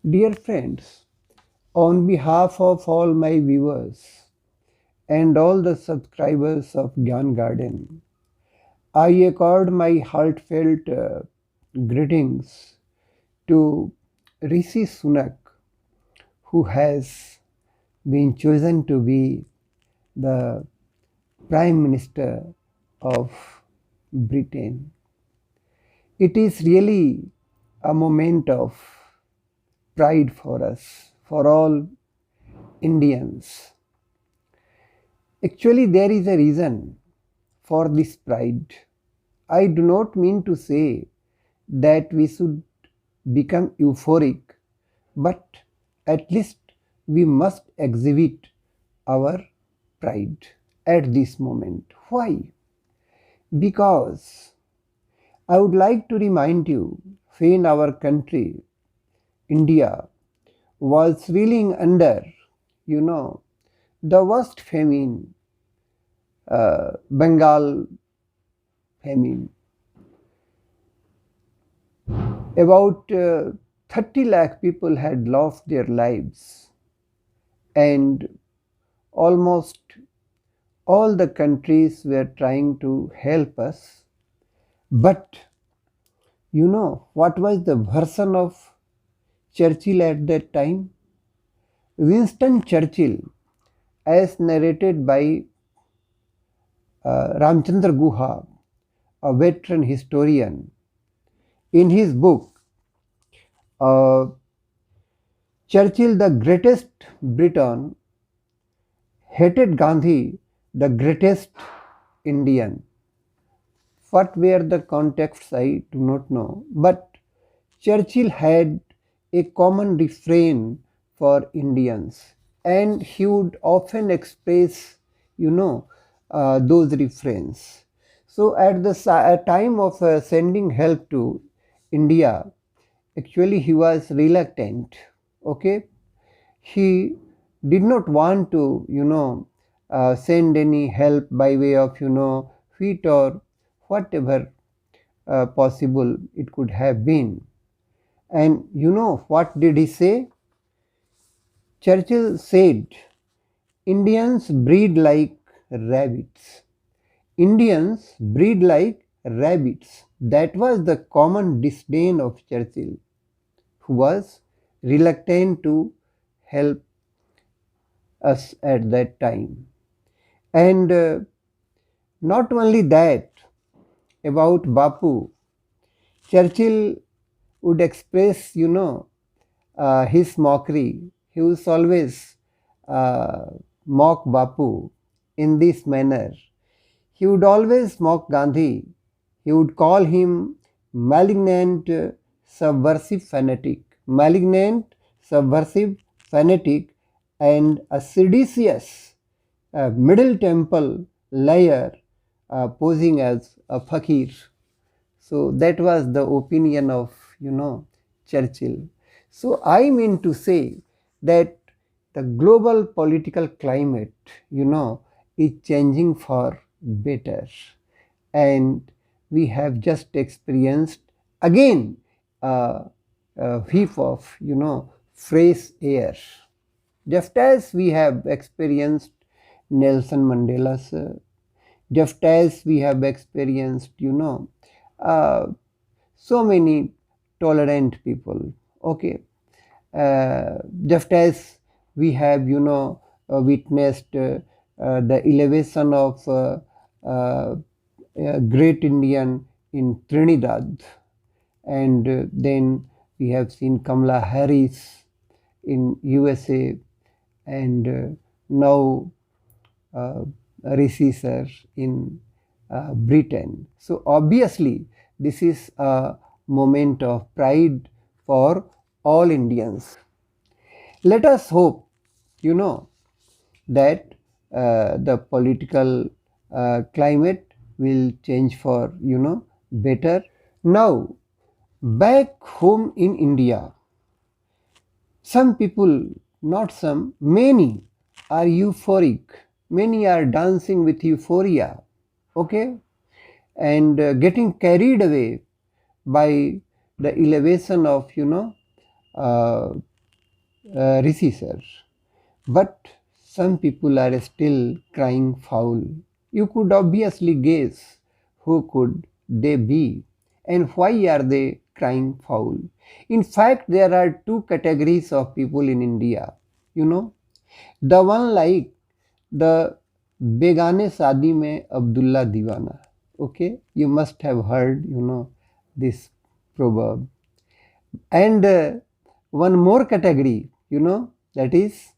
Dear friends, on behalf of all my viewers and all the subscribers of Gyan Garden, I accord my heartfelt greetings to Rishi Sunak, who has been chosen to be the Prime Minister of Britain. It is really a moment of pride for us, for all Indians. Actually, there is a reason for this pride. I do not mean to say that we should become euphoric, but at least we must exhibit our pride at this moment. Why? Because I would like to remind you when our country, India, was reeling under, you know, the worst famine, Bengal famine. About 30 lakh people had lost their lives, and almost all the countries were trying to help us. But you know what was the version of Churchill at that time? Winston Churchill, as narrated by Ramchandra Guha, a veteran historian, in his book uh, Churchill, the greatest Briton, hated Gandhi, the greatest Indian. What were the contexts I do not know, but Churchill had a common refrain for Indians, and he would often express, those refrains. So at the time of sending help to India, actually he was reluctant. Okay, he did not want to, send any help by way of, wheat or whatever possible it could have been. And you know what did he say? Churchill said, Indians breed like rabbits. Indians breed like rabbits. That was the common disdain of Churchill, who was reluctant to help us at that time. And not only that, about Bapu, Churchill would express, his mockery. He was always uh, mock Bapu in this manner. He would always mock Gandhi. He would call him malignant, subversive fanatic, and a seditious middle temple liar posing as a fakir. So that was the opinion of, Churchill. So I mean to say that the global political climate, is changing for better. And we have just experienced again a whiff of, fresh air. Just as we have experienced Nelson Mandela's, just as we have experienced, uh, so many tolerant people. Okay, just as we have, witnessed the elevation of a great Indian in Trinidad, and then we have seen Kamala Harris in USA, and now uh, Rishi sir in Britain. So obviously, this is a moment of pride for all Indians. Let us hope, that the political climate will change for, better. Now, back home in India, some people, not some, many are euphoric. Many are dancing with euphoria, okay, and getting carried away by the elevation of, uh, Rishi sir. But some people are still crying foul. You could obviously guess who could they be and why are they crying foul. In fact, there are two categories of people in India. You know, the one like the बेगाने शादी में अब्दुल्ला दीवाना. Okay, you must have heard, this proverb. And one more category, that is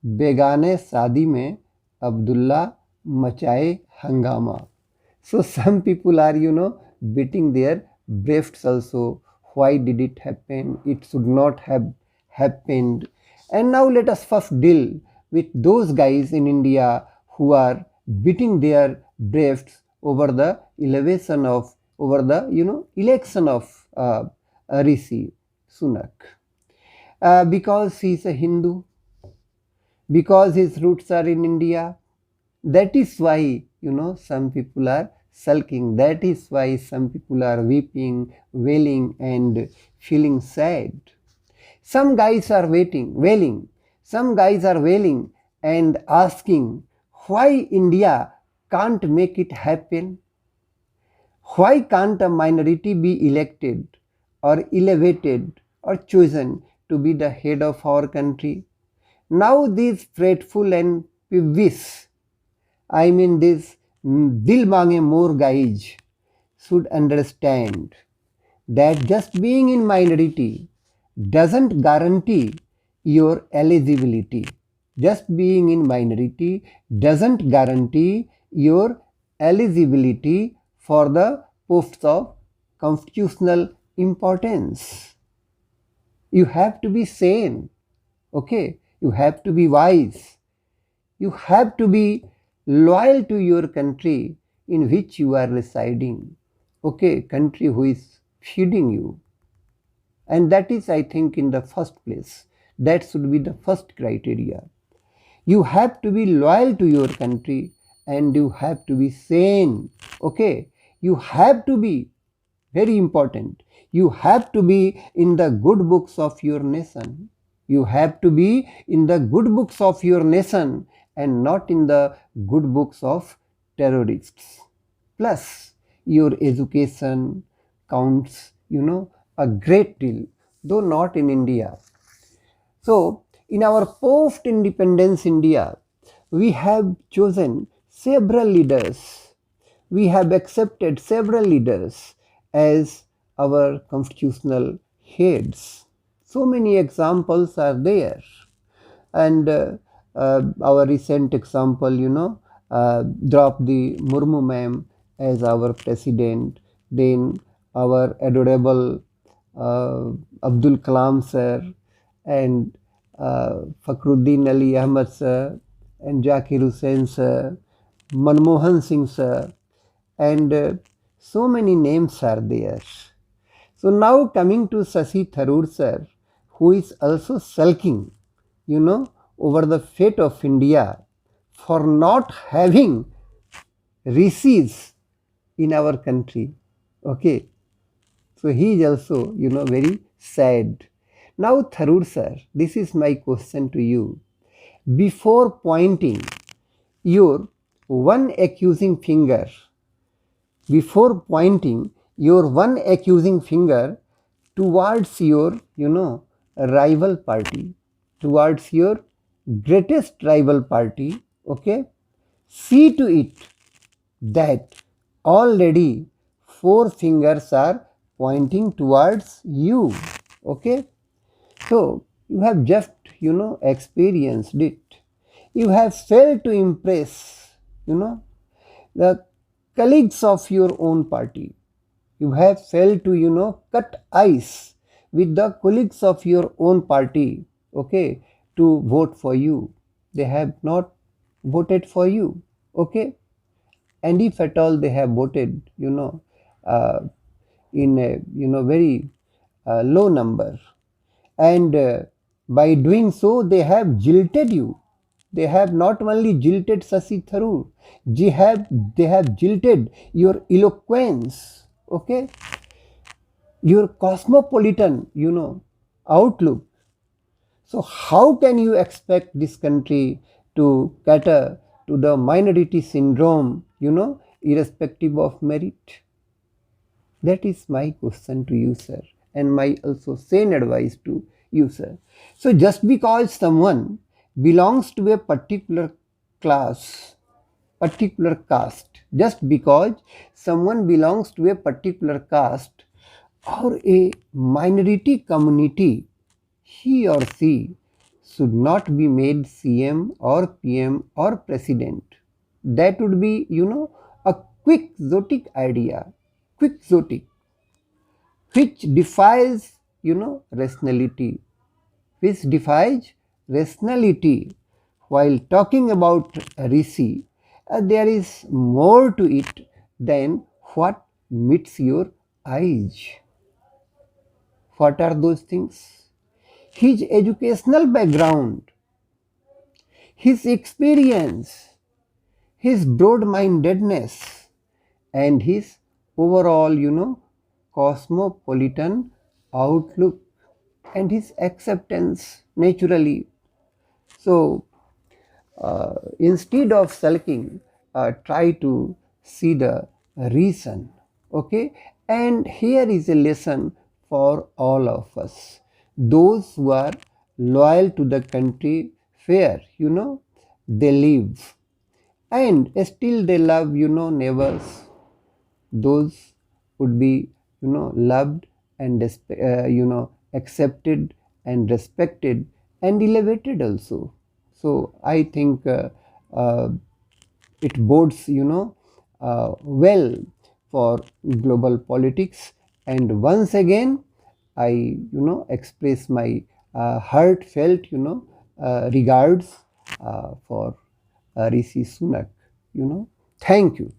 बेगाने शादी में अब्दुल्ला मचाए हंगामा. So some people are, beating their breasts also. Why did it happen? It should not have happened. And now let us first deal with those guys in India who are beating their breasts over the election of Rishi Sunak. Because he is a Hindu, because his roots are in India. That is why, some people are sulking. That is why some people are weeping, wailing, and feeling sad. Some guys are wailing. Some guys are wailing and asking why India can't make it happen. Why can't a minority be elected or elevated or chosen to be the head of our country? Now these fretful and peevish, these dil mange more guys should understand that just being in minority doesn't guarantee your eligibility. Just being in minority doesn't guarantee your eligibility for the posts of constitutional importance. You have to be sane, okay? You have to be wise. You have to be loyal to your country in which you are residing. Okay, country who is feeding you. And that is, I think, in the first place. That should be the first criteria. You have to be loyal to your country and you have to be sane. Okay, you have to be very important. You have to be in the good books of your nation. You have to be in the good books of your nation and not in the good books of terrorists. Plus, your education counts, a great deal, though not in India. So, in our post independence India, we have chosen several leaders. We have accepted several leaders as our constitutional heads. So many examples are there. And our recent example, Draupadi Murmu ma'am as our president, then our adorable Abdul Kalam sir, and Fakhruddin Ali Ahmad sir, and Zakir Hussain sir, Manmohan Singh sir, and so many names are there. So now coming to Shashi Tharoor sir, who is also sulking, over the fate of India for not having rishis in our country. Okay, so he is also, very sad. Now, Tharoor sir, this is my question to you. Before pointing your one accusing finger, before pointing your one accusing finger towards your, rival party, towards your greatest rival party, okay, see to it that already four fingers are pointing towards you, okay. So you have just, experienced it. You have failed to impress, the colleagues of your own party. You have failed to, cut ice with the colleagues of your own party, okay, to vote for you. They have not voted for you, okay. And if at all they have voted, uh, in a, very low number, and by doing so they have jilted you. They have not only jilted Shashi Tharoor, they have jilted your eloquence, okay, your cosmopolitan, outlook. So how can you expect this country to cater to the minority syndrome, irrespective of merit? That is my question to you, sir, and my also sane advice to you, sir. So just because someone belongs to a particular class, particular caste, just because someone belongs to a particular caste or a minority community, he or she should not be made CM or PM or president. That would be, a quixotic idea, quixotic, which defies, rationality, which defies rationality. While talking about Rishi, there is more to it than what meets your eyes. What are those things? His educational background, his experience, his broad mindedness, and his overall, cosmopolitan outlook and his acceptance naturally. So instead of sulking, try to see the reason. Okay, and here is a lesson for all of us. Those who are loyal to the country fair, they live, and still they love, neighbors. Those would be, loved and accepted and respected and elevated also. So I think uh, it bodes, well for global politics. And once again, I, express my heartfelt, regards for Rishi Sunak. Thank you.